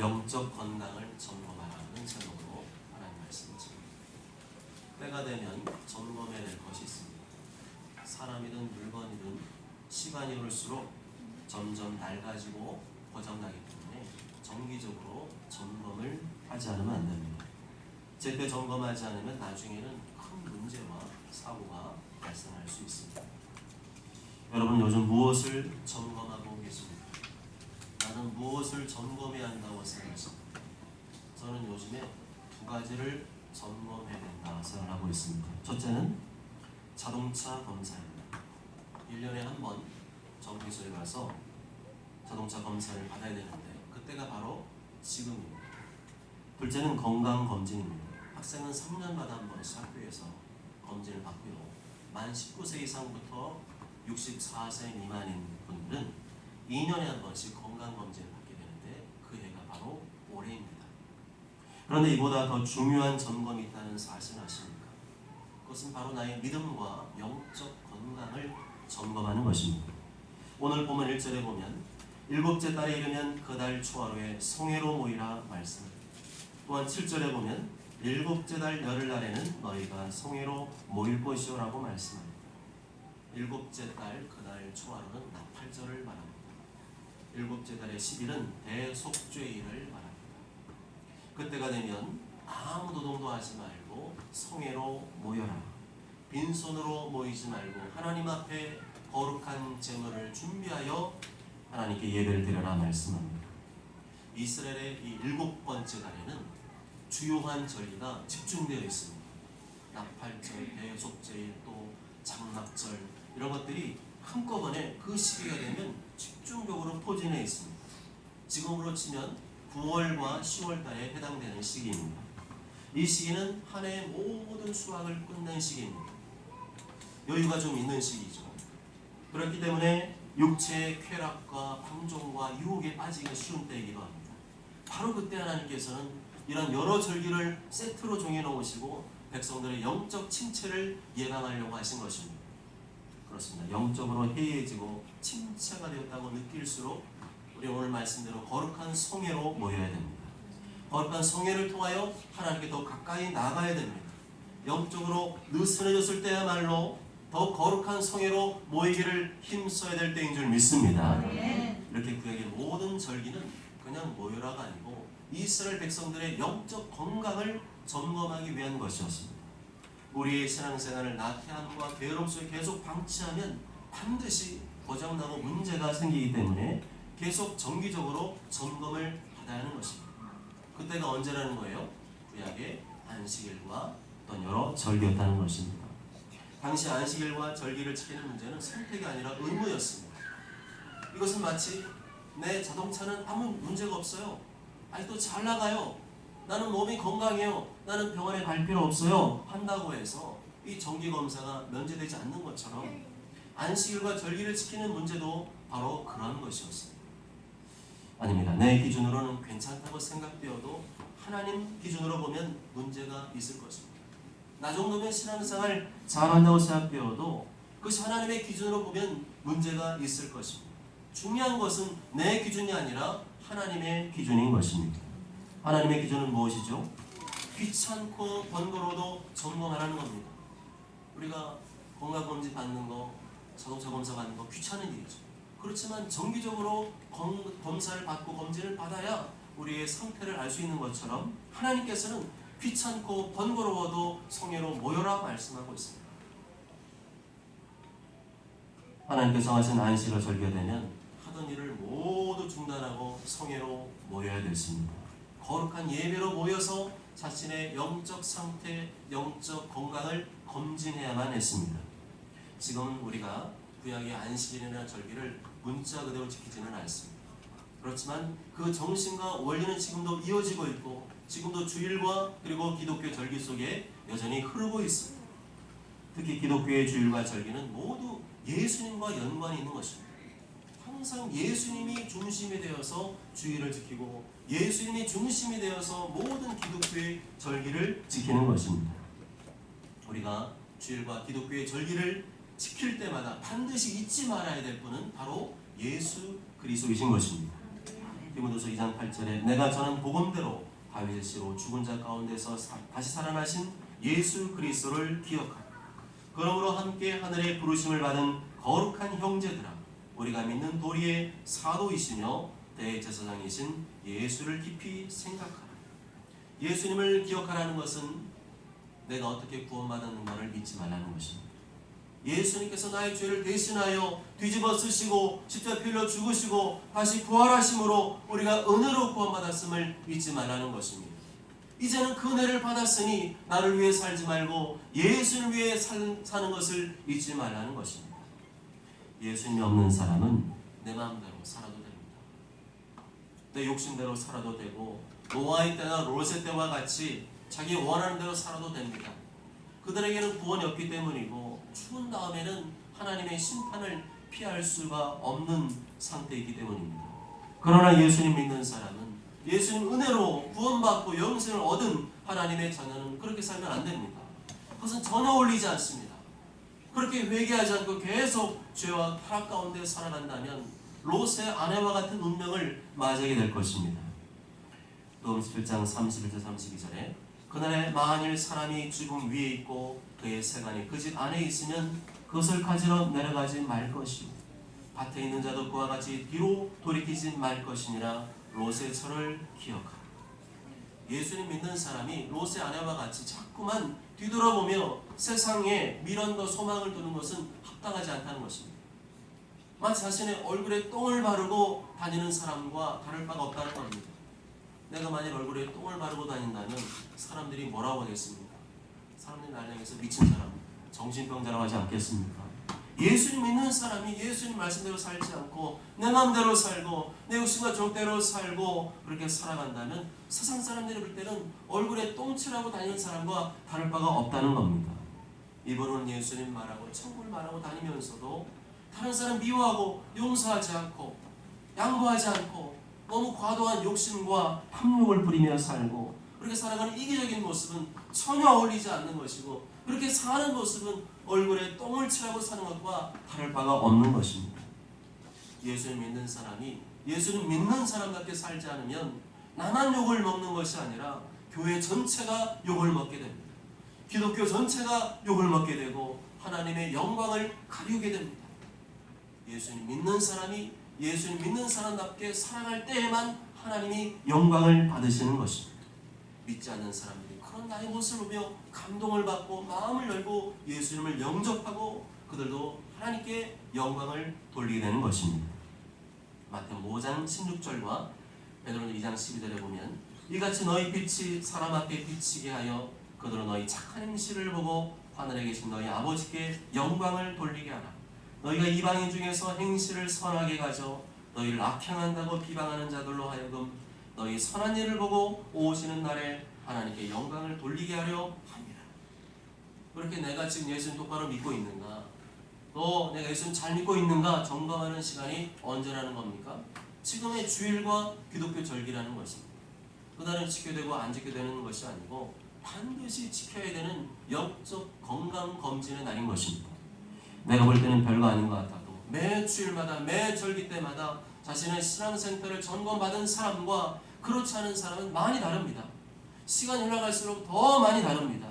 영적 건강을 점검하라는 제목으로 하나님 말씀하십니다. 때가 되면 점검해야 될 것이 있습니다. 사람이든 물건이든 시간이 올수록 점점 낡아지고 고장나기 때문에 정기적으로 점검을 하지 않으면 안 됩니다. 제때 점검하지 않으면 나중에는 큰 문제와 사고가 발생할 수 있습니다. 여러분 요즘 무엇을 점검하고 계십니까? 나는 무엇을 점검해야 한다고 생각하십니까? 저는 요즘에 두 가지를 점검해야 된다 생각하고 있습니다. 첫째는 자동차 검사입니다. 1년에 한 번 정비소에 가서 자동차 검사를 받아야 되는데 그때가 바로 지금입니다. 둘째는 건강검진입니다. 학생은 3년마다 한 번씩 학교에서 검진을 받고요. 만 19세 이상부터 64세 미만인 분들은 2년에 한 번씩 건강검진을 받게 되는데 그 해가 바로 올해입니다. 그런데 이보다 더 중요한 점검이 있다는 사실을 아십니까? 그것은 바로 나의 믿음과 영적 건강을 점검하는 것입니다. 오늘 본문 1절에 보면 일곱째 달에 이르면 그 달 초하루에 성회로 모이라 말씀합니다. 또한 7절에 보면 일곱째 달 열흘날에는 너희가 성회로 모일 것이오라고 말씀합니다. 일곱째 달 그 달 초하루는 나팔절을 말합니다. 일곱째 달의 10일은 대속죄일을 말합니다. 그때가 되면 아무 노동도 하지 말고 성회로 모여라. 빈손으로 모이지 말고 하나님 앞에 거룩한 제물을 준비하여 하나님께 예배를 드려라 말씀합니다. 이스라엘의 이 7번째 달에는 주요한 절기가 집중되어 있습니다. 나팔절, 대속죄일, 또 장막절 이런 것들이 한꺼번에 그 시기가 되면 집중적으로 포진해 있습니다. 지금으로 치면 9월과 10월 달에 해당되는 시기입니다. 이 시기는 한 해의 모든 수확을 끝낸 시기입니다. 여유가 좀 있는 시기죠. 그렇기 때문에 육체의 쾌락과 방종과 유혹에 빠지기가 쉬운 때이기도 합니다. 바로 그때 하나님께서는 이런 여러 절기를 세트로 정해놓으시고 백성들의 영적 침체를 예방하려고 하신 것입니다. 그렇습니다. 영적으로 해이해지고 침체가 되었다고 느낄수록 우리 오늘 말씀대로 거룩한 성회로 모여야 됩니다. 거룩한 성회를 통하여 하나님께 더 가까이 나가야 됩니다. 영적으로 느슨해졌을 때야말로 더 거룩한 성회로 모이기를 힘써야 될 때인 줄 믿습니다. 이렇게 구약의 모든 절기는 그냥 모여라가 아니고 이스라엘 백성들의 영적 건강을 점검하기 위한 것이었습니다. 우리의 신앙생활을 나태함과 게으름 속에 계속 방치하면 반드시 고장나고 문제가 생기기 때문에 계속 정기적으로 점검을 받아야 하는 것입니다. 그때가 언제라는 거예요? 구약의 안식일과 어떤 여러 절기였다는 것입니다. 당시 안식일과 절기를 지키는 문제는 선택이 아니라 의무였습니다. 이것은 마치 내 자동차는 아무 문제가 없어요. 아직도 잘 나가요. 나는 몸이 건강해요. 나는 병원에 갈 필요 없어요. 한다고 해서 이 정기검사가 면제되지 않는 것처럼 안식일과 절기를 지키는 문제도 바로 그런 것이었습니다. 아닙니다. 내 기준으로는 괜찮다고 생각되어도 하나님 기준으로 보면 문제가 있을 것입니다. 나 정도면 신앙생활 잘한다고 생각되어도 그것이 하나님의 기준으로 보면 문제가 있을 것입니다. 중요한 것은 내 기준이 아니라 하나님의 기준인 것입니다. 하나님의 기준은 무엇이죠? 귀찮고 번거로워도 점검하라는 겁니다. 우리가 건강검진 받는 거, 자동차 검사 받는 거 귀찮은 일이죠. 그렇지만 정기적으로 검사를 받고 검진을 받아야 우리의 상태를 알 수 있는 것처럼 하나님께서는 귀찮고 번거로워도 성회로 모여라 말씀하고 있습니다. 하나님께서 하신 안식을 절기가 되면 하던 일을 모두 중단하고 성회로 모여야 됐습니다. 거룩한 예배로 모여서 자신의 영적 상태, 영적 건강을 검진해야만 했습니다. 지금은 우리가 구약의 안식일이나 절기를 문자 그대로 지키지는 않습니다. 그렇지만 그 정신과 원리는 지금도 이어지고 있고 지금도 주일과 그리고 기독교 절기 속에 여전히 흐르고 있습니다. 특히 기독교의 주일과 절기는 모두 예수님과 연관이 있는 것입니다. 항상 예수님이 중심이 되어서 주일을 지키고 예수님이 중심이 되어서 모든 기독교의 절기를 지키는 것입니다. 우리가 주일과 기독교의 절기를 지킬 때마다 반드시 잊지 말아야 될 분은 바로 예수 그리스도이신 것입니다. 디모데후서 2장 8절에 내가 전한 복음대로 다윗의 씨로 죽은 자 가운데서 다시 살아나신 예수 그리스도를 기억하라. 그러므로 함께 하늘의 부르심을 받은 거룩한 형제들아, 우리가 믿는 도리의 사도이시며 대제사장이신 예수를 깊이 생각하라. 예수님을 기억하라는 것은 내가 어떻게 구원받았는가를 믿지 말라는 것입니다. 예수님께서 나의 죄를 대신하여 뒤집어 쓰시고 십자가에 흘려 죽으시고 다시 부활하심으로 우리가 은혜로 구원받았음을 믿지 말라는 것입니다. 이제는 그 은혜를 받았으니 나를 위해 살지 말고 예수를 위해 사는 것을 잊지 말라는 것입니다. 예수님이 없는 사람은 내 마음대로 살아도 됩니다. 내 욕심대로 살아도 되고 노아의 때나 롯의 때와 같이 자기 원하는 대로 살아도 됩니다. 그들에게는 구원이 없기 때문이고 죽은 다음에는 하나님의 심판을 피할 수가 없는 상태이기 때문입니다. 그러나 예수님 믿는 사람은 예수님 은혜로 구원받고 영생을 얻은 하나님의 자녀는 그렇게 살면 안 됩니다. 그것은 전혀 어울리지 않습니다. 그렇게 회개하지 않고 계속 죄와 타락 가운데 살아간다면 롯의 아내와 같은 운명을 맞이하게 될 것입니다. rom 11장 31절 32절에 그날에 만일 사람이 죽음 위에 있고 그의 세간이 그 집 안에 있으면 그것을 가지러 내려가지 말 것이요 밭에 있는 자도 그와 같이 뒤로 돌이키지 말 것이니라. 롯의 철을 기억하라. 예수님 믿는 사람이 롯의 아내와 같이 자꾸만 뒤돌아보며 세상에 미련과 소망을 두는 것은 합당하지 않다는 것입니다. 마치 자신의 얼굴에 똥을 바르고 다니는 사람과 다를 바가 없다는 겁니다. 내가 만일 얼굴에 똥을 바르고 다닌다면 사람들이 뭐라고 하겠습니까? 사람들이 나를 향해서 미친 사람, 정신병자라고 하지 않겠습니까? 예수님 믿는 사람이 예수님 말씀대로 살지 않고 내 마음대로 살고 내 욕심과 정대로 살고 그렇게 살아간다면 세상 사람들이 볼 때는 얼굴에 똥칠하고 다니는 사람과 다를 바가 없다는 겁니다. 이분은 예수님 말하고 천국을 말하고 다니면서도 다른 사람 미워하고 용서하지 않고 양보하지 않고 너무 과도한 욕심과 탐욕을 부리며 살고 그렇게 살아가는 이기적인 모습은 전혀 어울리지 않는 것이고 그렇게 사는 모습은 얼굴에 똥을 칠하고 사는 것과 다를 바가 없는 것입니다. 예수님 믿는 사람이 예수님 믿는 사람답게 살지 않으면 나만 욕을 먹는 것이 아니라 교회 전체가 욕을 먹게 됩니다. 기독교 전체가 욕을 먹게 되고 하나님의 영광을 가리우게 됩니다. 예수님 믿는 사람이 예수님 믿는 사람답게 살아갈 때에만 하나님이 영광을 받으시는 것입니다. 믿지 않는 사람들이 그런 나의 모습을 보며 감동을 받고 마음을 열고 예수님을 영접하고 그들도 하나님께 영광을 돌리게 되는 것입니다. 마태복음 5장 16절과 베드로전서 2장 12절에 보면 이같이 너희 빛이 사람 앞에 비치게 하여 그들은 너희 착한 행실을 보고 하늘에 계신 너희 아버지께 영광을 돌리게 하라. 너희가 이방인 중에서 행실을 선하게 가져 너희를 악행한다고 비방하는 자들로 하여금 너희 선한 일을 보고 오시는 날에 하나님께 영광을 돌리게 하려 합니다. 그렇게 내가 지금 예수님 똑바로 믿고 있는가? 또 내가 예수님 잘 믿고 있는가? 점검하는 시간이 언제라는 겁니까? 지금의 주일과 기독교 절기라는 것입니다. 그날은 지켜야 되고 안 지켜야 되는 것이 아니고 반드시 지켜야 되는 영적 건강검진의 날인 것입니다. 내가 볼 때는 별거 아닌 것 같아도 매 주일마다 매 절기 때마다 자신의 신앙생태를 점검받은 사람과 그렇지 않은 사람은 많이 다릅니다. 시간이 흘러갈수록 더 많이 다릅니다.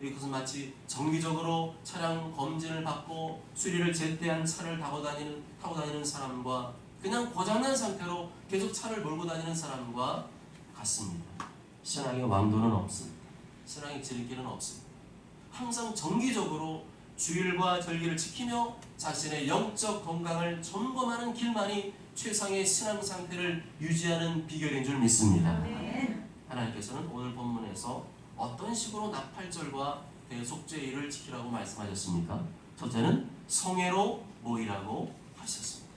이것은 마치 정기적으로 차량 검진을 받고 수리를 제때한 차를 타고 다니는 사람과 그냥 고장난 상태로 계속 차를 몰고 다니는 사람과 같습니다. 신앙의 왕도는 없습니다. 신앙의 지름길은 없습니다. 항상 정기적으로 주일과 절기를 지키며 자신의 영적 건강을 점검하는 길만이 최상의 신앙 상태를 유지하는 비결인 줄 믿습니다. 하나님께서는 오늘 본문에서 어떤 식으로 나팔절과 대속죄일을 지키라고 말씀하셨습니까? 첫째는 성회로 모이라고 하셨습니다.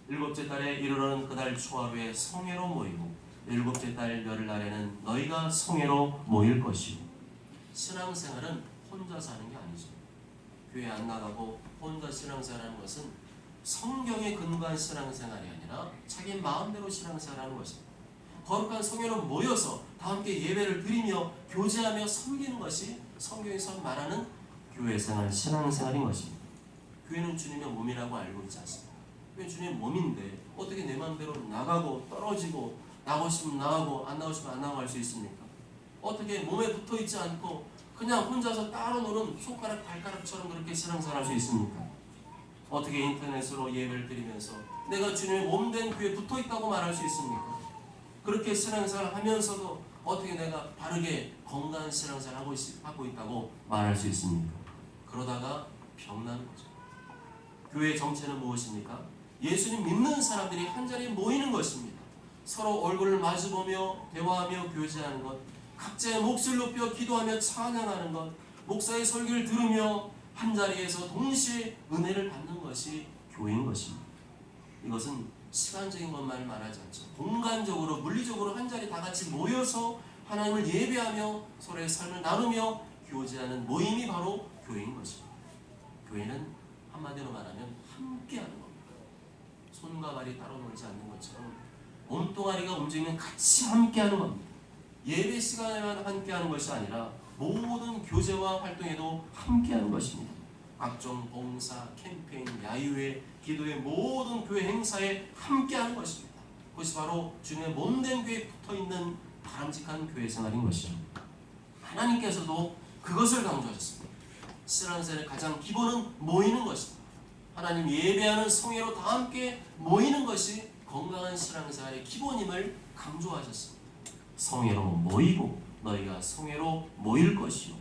일곱째 달에 이르러는 그달 초하루에 성회로 모이고 일곱째 달 열흘날에는 너희가 성회로 모일 것이요. 신앙생활은 혼자 사는 게 아니죠. 교회 안 나가고 혼자 신앙생활하는 것은 성경에 근거한 신앙생활이 아니라 자기 마음대로 신앙생활하는 것입니다. 거룩한 성회로 모여서 다 함께 예배를 드리며 교제하며 섬기는 것이 성경에서 말하는 교회생활, 신앙생활인 것입니다. 교회는 주님의 몸이라고 알고 있지 않습니까? 교회 주님의 몸인데 어떻게 내 마음대로 나가고 떨어지고 나가고 싶으면 나가고 안 나가고 싶으면 안 나가고 할 수 있습니까? 어떻게 몸에 붙어있지 않고 그냥 혼자서 따로 노는 손가락 발가락처럼 그렇게 신앙생활 할 수 있습니까? 어떻게 인터넷으로 예배를 드리면서 내가 주님의 몸된 교회에 붙어있다고 말할 수 있습니까? 그렇게 신앙생활을 하면서도 어떻게 내가 바르게 건강한 신앙생활을 하고 있다고 말할 수 있습니까? 그러다가 병나는 거죠. 교회의 정체는 무엇입니까? 예수님 믿는 사람들이 한자리에 모이는 것입니다. 서로 얼굴을 마주보며 대화하며 교제하는 것, 각자의 몫을 높여 기도하며 찬양하는 것, 목사의 설교를 들으며 한자리에서 동시에 은혜를 받는 것이 교회인 것입니다. 이것은 시간적인 것만을 말하지 않죠. 공간적으로 물리적으로 한자리 다 같이 모여서 하나님을 예배하며 서로의 삶을 나누며 교제하는 모임이 바로 교회인 것입니다. 교회는 한마디로 말하면 함께하는 겁니다. 손과 발이 따로 놀지 않는 것처럼 몸뚱아리가 움직이면 같이 함께하는 겁니다. 예배 시간에만 함께하는 것이 아니라 모든 교제와 활동에도 함께하는 것입니다. 각종 봉사, 캠페인, 야유회, 기도의 모든 교회 행사에 함께하는 것입니다. 그것이 바로 주님의 몸된 교회에 붙어있는 바람직한 교회 생활인 것입니다. 하나님께서도 그것을 강조하셨습니다. 신앙생활의 가장 기본은 모이는 것입니다. 하나님 예배하는 성회로 다 함께 모이는 것이 건강한 신앙생활의 기본임을 강조하셨습니다. 성회로 모이고 너희가 성회로 모일 것이요.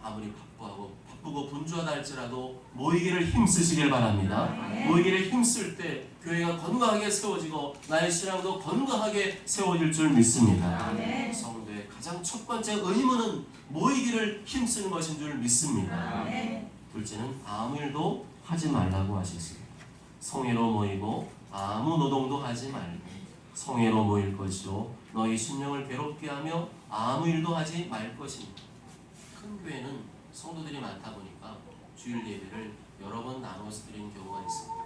아무리 바쁘고 분주하다 할지라도 모이기를 힘쓰시길 바랍니다. 모이기를 힘쓸 때 교회가 건강하게 세워지고 나의 신앙도 건강하게 세워질 줄 믿습니다. 성도의 가장 첫 번째 의무는 모이기를 힘쓰는 것인 줄 믿습니다. 둘째는 아무 일도 하지 말라고 하셨습니다. 성회로 모이고 아무 노동도 하지 말고 성회로 모일 것이요 너희 심령을 괴롭게 하며 아무 일도 하지 말 것입니다. 큰 교회는 성도들이 많다 보니까 주일 예배를 여러 번 나눠서 드리는 경우가 있습니다.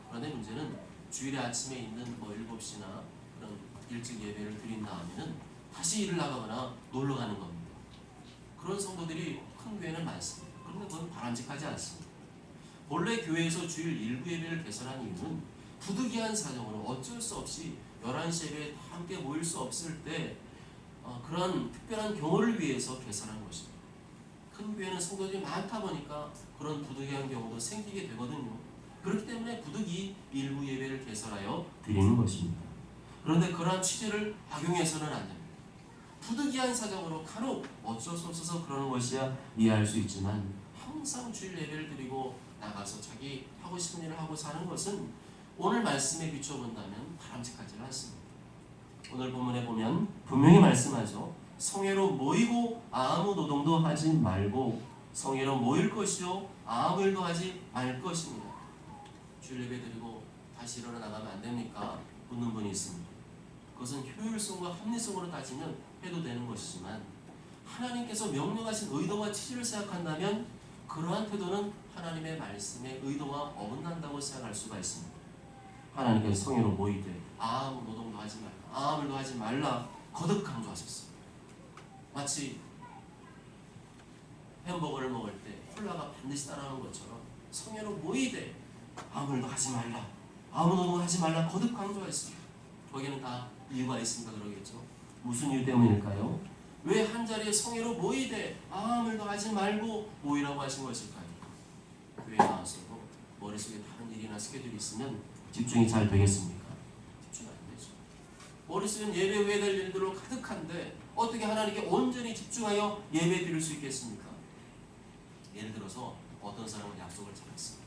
그런데 문제는 주일에 아침에 있는 7시나 그런 일찍 예배를 드린 다음에는 다시 일을 나가거나 놀러 가는 겁니다. 그런 성도들이 큰 교회는 많습니다. 그런데 그건 바람직하지 않습니다. 본래 교회에서 주일 일부 예배를 개설한 이유는 부득이한 사정으로 어쩔 수 없이 11시 예배에 함께 모일 수 없을 때 그런 특별한 경우를 위해서 개설한 것입니다. 큰 교회는 성도들이 많다 보니까 그런 부득이한 경우도 생기게 되거든요. 그렇기 때문에 부득이 일부 예배를 개설하여 드리는 것입니다. 그런데 그러한 취지를 악용해서는 안 됩니다. 부득이한 사정으로 간혹 어쩔 수 없어서 그러는 것이야 이해할 수 있지만 항상 주일 예배를 드리고 나가서 자기 하고 싶은 일을 하고 사는 것은 오늘 말씀에 비춰본다면 바람직하지 않습니다. 오늘 본문에 보면 분명히 말씀하죠. 성회로 모이고 아무 노동도 하지 말고 성회로 모일 것이요 아무 일도 하지 말 것입니다. 주일 예배 드리고 다시 일어나 나가면 안 됩니까? 묻는 분이 있습니다. 그것은 효율성과 합리성으로 따지면 해도 되는 것이지만 하나님께서 명령하신 의도와 취지를 생각한다면 그러한 태도는 하나님의 말씀의 의도와 어긋난다고 생각할 수가 있습니다. 하나님께서 성회로 모이되 아무 노동도 하지 말라, 아무 일도 하지 말라 거듭 강조하셨습니다. 마치 햄버거를 먹을 때 콜라가 반드시 따라가는 것처럼 성회로 모이되 아무 일도 하지 말라, 아무 노동도 하지 말라 거듭 강조했습니다. 거기에는 다 이유가 있으니까 그러겠죠. 무슨 이유 때문일까요? 왜 한자리에 성회로 모이되 아무 일도 하지 말고 모이라고 하신 것일까요? 교회에 나와서도 머릿속에 다른 일이나 스케줄이 있으면 집중이 잘 되겠습니까? 집중 안 되죠. 머릿속엔 예배 후에 될 일들로 가득한데 어떻게 하나님께 온전히 집중하여 예배 드릴 수 있겠습니까? 예를 들어서 어떤 사람은 약속을 잡았습니다.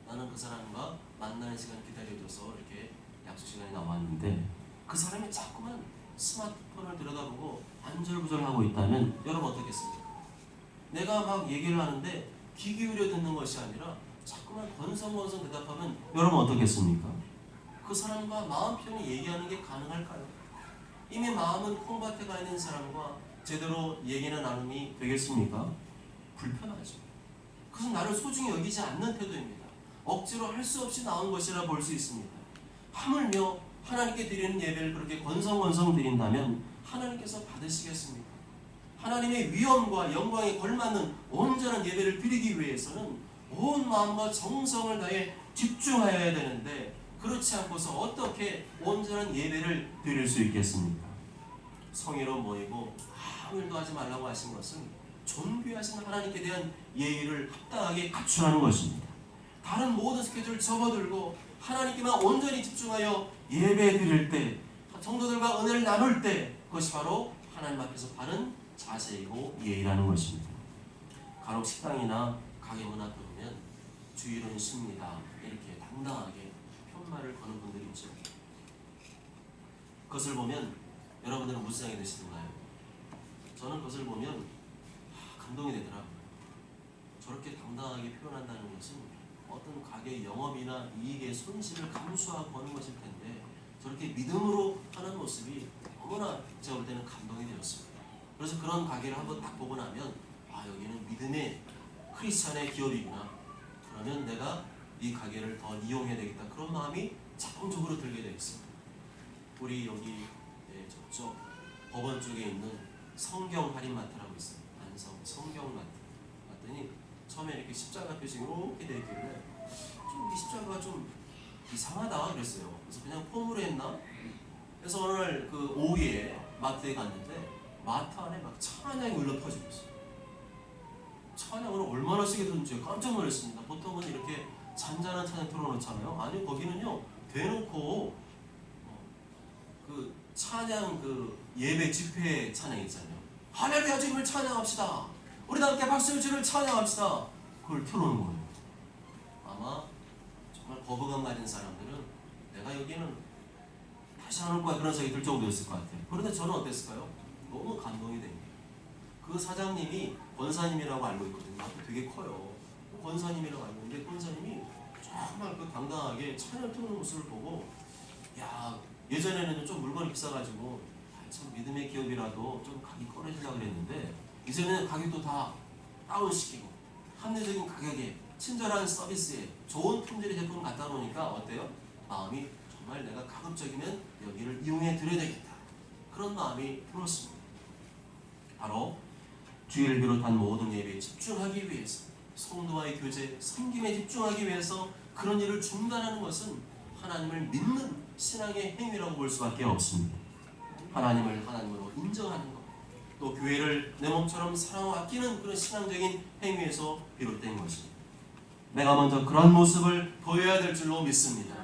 나는 그 사람과 만나는 시간을 기다려줘서 이렇게 약속 시간이 나왔는데 그 사람이 자꾸만 스마트폰을 들여다보고 안절부절하고 있다면 여러분 어떻겠습니까? 내가 막 얘기를 하는데 귀 기울여 듣는 것이 아니라 자꾸만 건성건성 대답하면 여러분 어떻겠습니까? 그 사람과 마음 편히 얘기하는 게 가능할까요? 이미 마음은 콩밭에 가 있는 사람과 제대로 얘기나 나눔이 되겠습니까? 불편하죠. 그것은 나를 소중히 여기지 않는 태도입니다. 억지로 할 수 없이 나온 것이라 볼 수 있습니다. 하물며 하나님께 드리는 예배를 그렇게 건성건성 드린다면 하나님께서 받으시겠습니까? 하나님의 위엄과 영광에 걸맞는 온전한 예배를 드리기 위해서는 온 마음과 정성을 다해 집중하여야 되는데 그렇지 않고서 어떻게 온전한 예배를 드릴 수 있겠습니까? 성회로 모이고 아무 일도 하지 말라고 하신 것은 존귀하신 하나님께 대한 예의를 합당하게 갖추라는 것입니다. 다른 모든 스케줄을 접어들고 하나님께만 온전히 집중하여 예배 드릴 때, 성도들과 은혜를 나눌 때, 그것이 바로 하나님 앞에서 바른 자세이고 예의라는 것입니다. 간혹 식당이나 가게 문 앞에 보면 주일은 쉽니다 이렇게 당당하게 편말을 거는 분들이 있죠. 그것을 보면 여러분들은 무슨 생각이 드시던가요? 저는 그것을 보면 감동이 되더라고요. 저렇게 당당하게 표현한다는 것은 어떤 가게의 영업이나 이익의 손실을 감수하고 하는 것일 텐데 저렇게 믿음으로 하는 모습이 너무나 제가 볼 때는 감동이 되었습니다. 그래서 그런 가게를 한번 딱 보고 나면 여기는 믿음의 크리스찬의 기업이구나. 그러면 내가 이 가게를 더 이용해야 되겠다. 그런 마음이 자동적으로 들게 되어 있습니다. 우리 여기 저쪽 법원 쪽에 있는 성경 할인마트라고 있어요. 안성 성경마트. 봤더니 처음에 이렇게 십자가 표시가 이렇게 되어 있길래 좀 이 십자가가 좀 이상하다 그랬어요. 그래서 그냥 폼으로 했나? 그래서 오늘 그 오후에 마트에 갔는데 마트 안에 막 찬양이 울려 퍼지고 있어요. 찬양을 얼마나 세게 듣는지 깜짝 놀랐습니다. 보통은 이렇게 잔잔한 찬양 틀어놓잖아요. 아니 거기는요 대놓고 그 찬양 그 예배 집회 찬양 있잖아요. 할렐루야 주님을 찬양합시다. 우리 다 함께 박수를 주를 찬양합시다. 그걸 틀어놓은 거예요. 아마 정말 거부감 가진 사람들은 내가 여기는 다시 안 올 거야 그런 생각이 들 정도였을 것 같아요. 그런데 저는 어땠을까요? 너무 감동이 됩니다. 그 사장님이 권사님이라고 알고 있거든요. 되게 커요. 권사님이라고 알고 있는데 권사님이 정말 그 당당하게 찬양 틀어놓은 모습을 보고 야 예전에는 좀 물건이 비싸가지고 참 믿음의 기업이라도 좀 가격이 꺼내주려고 그랬는데 이제는 가격도 다 다운시키고 합리적인 가격에 친절한 서비스에 좋은 품질의 제품을 갖다 놓으니까 어때요? 마음이 정말 내가 가급적이면 여기를 이용해 드려야 되겠다. 그런 마음이 들었습니다. 바로 주일을 비롯한 모든 예배에 집중하기 위해서 성도와의 교제, 섬김에 집중하기 위해서 그런 일을 중단하는 것은 하나님을 믿는 신앙의 행위라고 볼 수밖에 없습니다. 하나님을 하나님으로 인정하는 것, 또 교회를 내 몸처럼 사랑하고 아끼는 그런 신앙적인 행위에서 비롯된 것입니다. 내가 먼저 그런 모습을 보여야 될 줄로 믿습니다.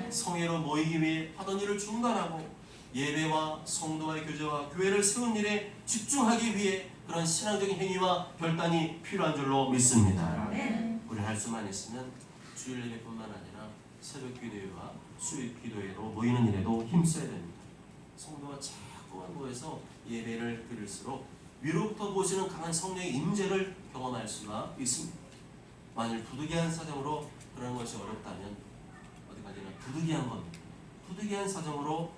성회로 모이기 위해 하던 일을 중단하고 예배와 성도와의 교제와 교회를 세운 일에 집중하기 위해 그런 신앙적인 행위와 결단이 필요한 줄로 믿습니다. 우리 할 수만 있으면 주일 예배뿐만 아니라 새벽 기도회와 수요일 기도회로 모이는 일에도 힘써야 됩니다. 성도가 자꾸만 모여서 예배를 드릴수록 위로부터 보시는 강한 성령의 임재를 경험할 수가 있습니다. 만일 부득이한 사정으로 그런 것이 어렵다면 어디까지나 부득이한 겁니다. 부득이한 사정으로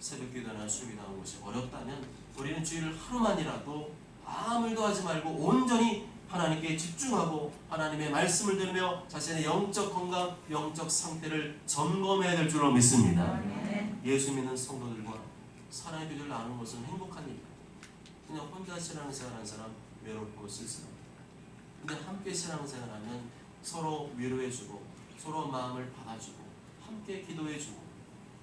새벽 기도나 수요일 나온 것이 어렵다면 우리는 주일을 하루만이라도 아무 일도 하지 말고 온전히 하나님께 집중하고 하나님의 말씀을 들으며 자신의 영적 건강, 영적 상태를 점검해야 될 줄로 믿습니다. 예수 믿는 성도들과 사랑의 교제를 나누는 것은 행복한 일입니다. 그냥 혼자 신앙생활하는 사람 외롭고 쓸쓸합니다. 근데 함께 신앙생활하면 서로 위로해주고 서로 마음을 받아주고 함께 기도해주고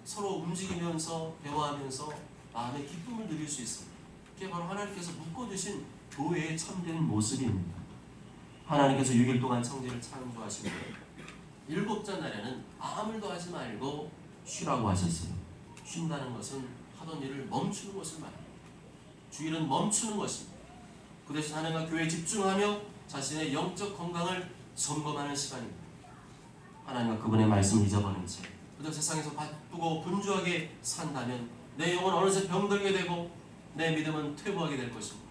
서로 움직이면서 대화하면서 마음의 기쁨을 누릴 수 있습니다. 그게 바로 하나님께서 묶어주신 교회의 참된 모습입니다. 하나님께서 6일 동안 천지를 창조하시고 7째 날에는 아무 일도 하지 말고 쉬라고 하셨어요. 쉰다는 것은 하던 일을 멈추는 것을 말합니다. 주일은 멈추는 것입니다. 그 대신 하나님과 교회에 집중하며 자신의 영적 건강을 점검하는 시간입니다. 하나님과 그분의 말씀을 잊어버린 채 그저 세상에서 바쁘고 분주하게 산다면 내 영은 어느새 병들게 되고 내 믿음은 퇴보하게 될 것입니다.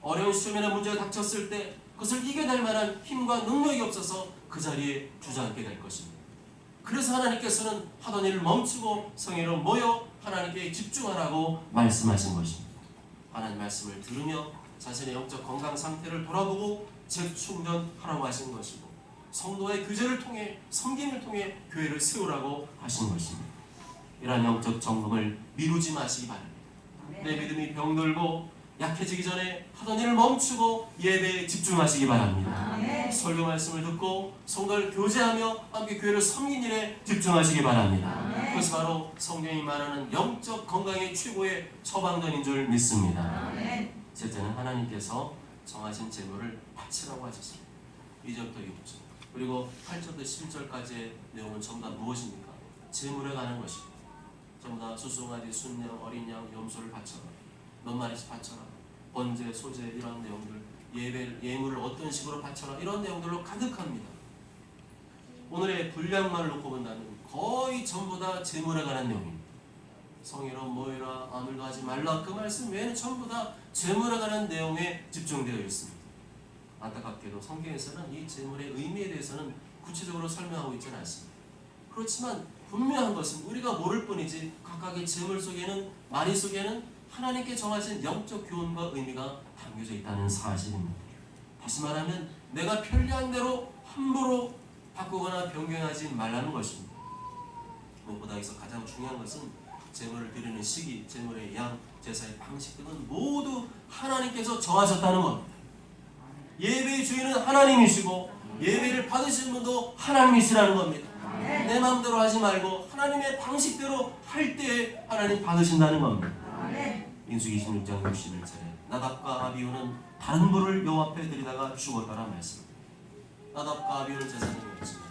어려운 시험이나 문제가 닥쳤을 때 그것을 이겨낼 만한 힘과 능력이 없어서 그 자리에 주저앉게 될 것입니다. 그래서 하나님께서는 하던 일을 멈추고 성회로 모여 하나님께 집중하라고 말씀하신 것입니다. 하나님 말씀을 들으며 자신의 영적 건강 상태를 돌아보고 재충전하라고 하신 것이고 성도의 교제를 통해 섬김을 통해 교회를 세우라고 하신 것입니다. 이러한 영적 점검을 미루지 마시기 바랍니다. 내 믿음이 병들고 약해지기 전에 하던 일을 멈추고 예배에 집중하시기 바랍니다. 설교 말씀을 듣고 성도를 교제하며 함께 교회를 섬긴 일에 집중하시기 바랍니다. 그것이 바로 성경이 말하는 영적 건강의 최고의 처방전인 줄 믿습니다. 셋째는 하나님께서 정하신 제물을 바치라고 하셨습니다. 2절부터 6절 그리고 8절부터 11절까지의 내용은 전부 다 무엇입니까? 제물에 관한 것입니다. 전부 다 수송아지, 순양, 어린 양, 염소를 바쳐라. 몇 마리씩 바쳐라. 번제, 소제 이런 내용들, 예물을 어떤 식으로 바쳐라 이런 내용들로 가득합니다. 오늘의 분량만을 놓고 본다면 거의 전부 다 제물에 관한 내용입니다. 성이라 모이라 아물도 하지 말라 그 말씀 외에는 전부 다 제물에 관한 내용에 집중되어 있습니다. 안타깝게도 성경에서는 이 제물의 의미에 대해서는 구체적으로 설명하고 있지는 않습니다. 그렇지만 분명한 것은 우리가 모를 뿐이지 각각의 제물 속에는 마리 속에는 하나님께 정하신 영적 교훈과 의미가 담겨져 있다는 사실입니다. 다시 말하면 내가 편리한 대로 함부로 바꾸거나 변경하지 말라는 것입니다. 무엇보다 여기서 가장 중요한 것은 제물을 드리는 시기, 제물의 양, 제사의 방식 등은 모두 하나님께서 정하셨다는 겁니다. 예배의 주인은 하나님이시고 예배를 받으시는 분도 하나님이시라는 겁니다. 내 마음대로 하지 말고 하나님의 방식대로 할 때에 하나님 받으신다는 겁니다. 민수기 26장 61절에 나답과 아비후는 다른 불을 여호와 앞에 드리다가 죽었다라 말씀. 나답과 아비후는 제사장이었지만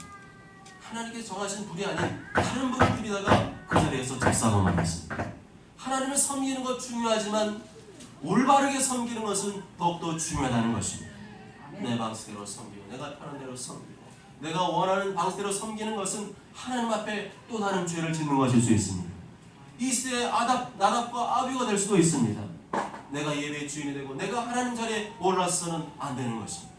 하나님께서 정하신 불이 아닌 다른 불을 드리다가 그 자리에서 접사고 말았습니다. 하나님을 섬기는 것 중요하지만 올바르게 섬기는 것은 더욱더 중요하다는 것입니다. 내 방식대로 섬기고 내가 편한 대로 섬기고 내가 원하는 방식대로 섬기는 것은 하나님 앞에 또 다른 죄를 짓는 것일 수 있습니다. 이 시대의 나답과 아비가 될 수도 있습니다. 내가 예배의 주인이 되고 내가 하나님 자리에 올라서는 안 되는 것입니다.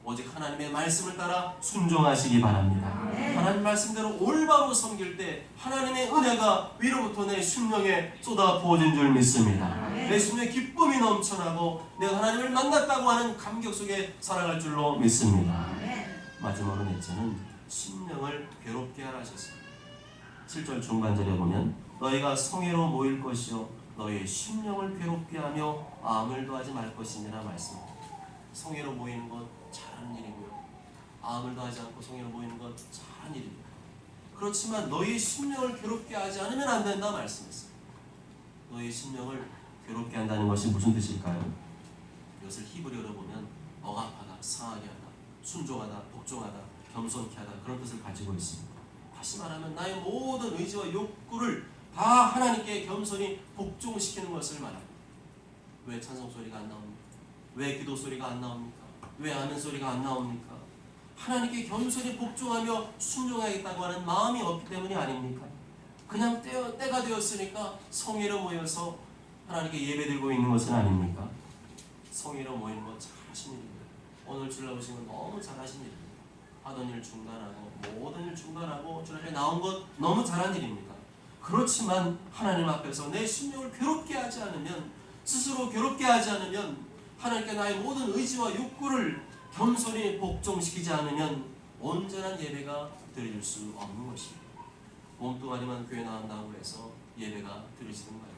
오직 하나님의 말씀을 따라 순종하시기 바랍니다. 하나님 말씀대로 올바로 섬길 때 하나님의 은혜가 위로부터 내 심령에 쏟아 부어진 줄 믿습니다. 내 심령에 기쁨이 넘쳐나고 내가 하나님을 만났다고 하는 감격 속에 살아갈 줄로 믿습니다. 마지막으로 넷째는 심령을 괴롭게 하라 하셨습니다. 7절 중반절에 보면 너희가 성회로 모일 것이요 너희의 심령을 괴롭게 하며 암을 더하지 말 것이니라 말씀입니다. 성회로 모이는 것 잘하는 일이고요. 암을 더하지 않고 성회로 모이는 것 잘하는 일입니다. 그렇지만 너희의 심령을 괴롭게 하지 않으면 안 된다 말씀했어요. 너희의 심령을 괴롭게 한다는 것이 무슨 뜻일까요? 이것을 히브리어로 보면 억압하다, 상하게 하다, 순종하다, 복종하다, 겸손케 하다 그런 뜻을 가지고 있습니다. 다시 말하면 나의 모든 의지와 욕구를 다 하나님께 겸손히 복종시키는 것을 말합니다. 왜 찬송소리가 안 나옵니까? 왜 기도 소리가 안 나옵니까? 왜 아멘 소리가 안 나옵니까? 하나님께 겸손히 복종하며 순종하겠다고 하는 마음이 없기 때문이 아닙니까? 그냥 때가 되었으니까 성회로 모여서 하나님께 예배드리고 있는 것은 아닙니까? 성회로 모이는 것 잘하신 일입니다. 오늘 주일 나오신 건 너무 잘하신 일입니다. 하던 일 중단하고 모든 일 중단하고 주일에 나온 것 너무 잘한 일입니다. 그렇지만 하나님 앞에서 내 심령을 괴롭게 하지 않으면 스스로 괴롭게 하지 않으면 하나님께 나의 모든 의지와 욕구를 겸손히 복종시키지 않으면 온전한 예배가 드려질 수 없는 것입니다. 몸뚱아리만 교회 나온다고 해서 예배가 드려지던가요?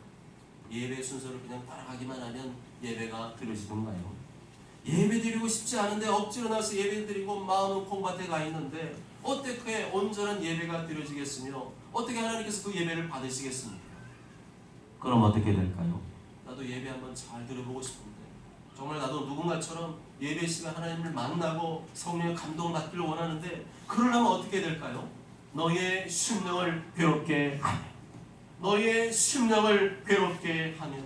예배 순서를 그냥 따라가기만 하면 예배가 드려지던가요? 예배 드리고 싶지 않은데 억지로 나서 예배 드리고 마음은 콩밭에 가 있는데 어떻게 온전한 예배가 드려지겠으며 어떻게 하나님께서 그 예배를 받으시겠습니까? 그럼 어떻게 될까요? 나도 예배 한번 잘 드려보고 싶은데 정말 나도 누군가처럼 예배 시간 하나님을 만나고 성령의 감동받기를 원하는데 그러려면 어떻게 될까요? 너의 심령을 괴롭게 하며 너의 심령을 괴롭게 하며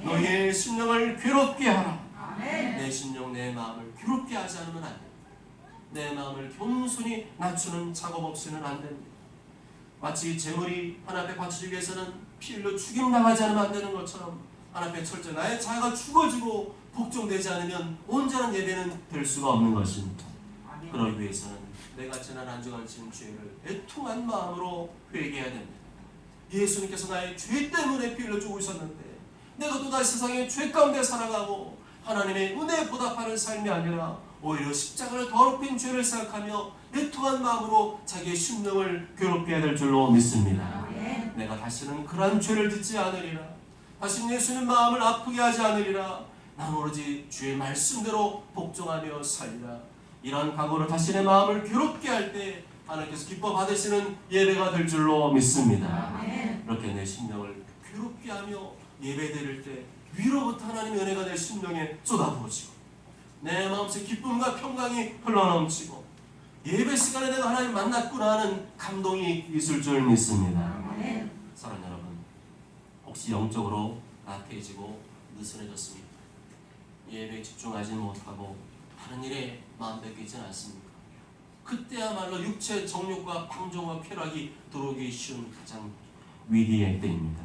너의 심령을 괴롭게 하라. 내 심령 내 마음을 괴롭게 하지 않으면 안 됩니다. 내 마음을 겸손히 낮추는 작업 없이는 안 됩니다. 마치 제물이 하나님 앞에 바치기 위해서는 피 흘려 죽임당하지 않으면 안 되는 것처럼 하나님 앞에 철저히 나의 자아가 죽어지고 복종되지 않으면 온전한 예배는 될 수가 없는 것입니다. 그러기 위해서는 내가 지난 한 주간 지은 죄를 애통한 마음으로 회개해야 됩니다. 예수님께서 나의 죄 때문에 피 흘려 죽고 있었는데 내가 또다시 세상의 죄 가운데 살아가고 하나님의 은혜에 보답하는 삶이 아니라 오히려 십자가를 더럽힌 죄를 생각하며 애통한 마음으로 자기의 심령을 괴롭게 해야 될 줄로 믿습니다. 내가 다시는 그러한 죄를 짓지 않으리라. 다시는 예수님 마음을 아프게 하지 않으리라. 난 오로지 주의 말씀대로 복종하며 살리라. 이러한 각오로 자신의 마음을 괴롭게 할 때 하나님께서 기뻐 받으시는 예배가 될 줄로 믿습니다. 이렇게 내 심령을 괴롭게 하며 예배 드릴 때 위로부터 하나님의 은혜가 내 심령에 쏟아부어지고 내 마음속에 기쁨과 평강이 흘러넘치고 예배 시간에 내가 하나님 만났구나 하는 감동이 있을 줄 믿습니다. 사랑하는 여러분, 혹시 영적으로 나태해지고 느슨해졌습니까? 예배에 집중하지 못하고 다른 일에 마음 뺏기지는 않습니까? 그때야말로 육체 정욕과 방종과 쾌락이 들어오기 쉬운 가장 위기의 때입니다.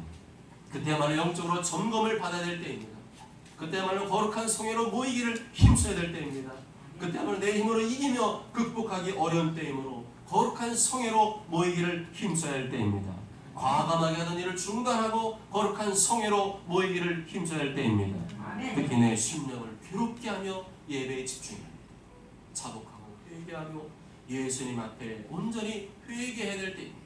그때야말로 영적으로 점검을 받아야 될 때입니다. 그때야말로 거룩한 성회로 모이기를 힘써야 될 때입니다. 그때야말로 내 힘으로 이기며 극복하기 어려운 때이므로 거룩한 성회로 모이기를 힘써야 할 때입니다. 과감하게 하던 일을 중단하고 거룩한 성회로 모이기를 힘써야 할 때입니다. 특히 내 심령을 괴롭게 하며 예배에 집중해야 합니다. 자복하고 회개하며 예수님 앞에 온전히 회개해야 될 때입니다.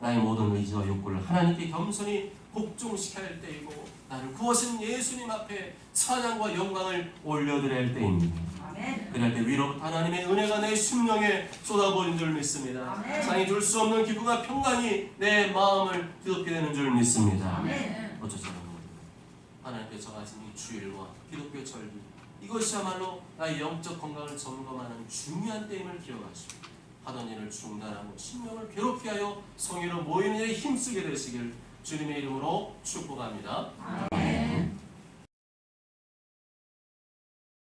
나의 모든 의지와 욕구를 하나님께 겸손히 복종시켜야 할 때이고 나를 구하신 예수님 앞에 찬양과 영광을 올려드려야 할 때입니다. 그럴 때 위로부터 하나님의 은혜가 내 심령에 쏟아부어진 줄 믿습니다. 상이 줄 수 없는 기쁨과 평강이 내 마음을 뒤덮게 되는 줄 믿습니다. 어쩌자는 하나님께서 정하신 이 주일과 기독교 절기, 이것이야말로 나의 영적 건강을 점검하는 중요한 때임을 기억하시고 하던 일을 중단하고 심령을 괴롭게 하여 성회로 모이는 일에 힘쓰게 되시길 주님의 이름으로 축복합니다.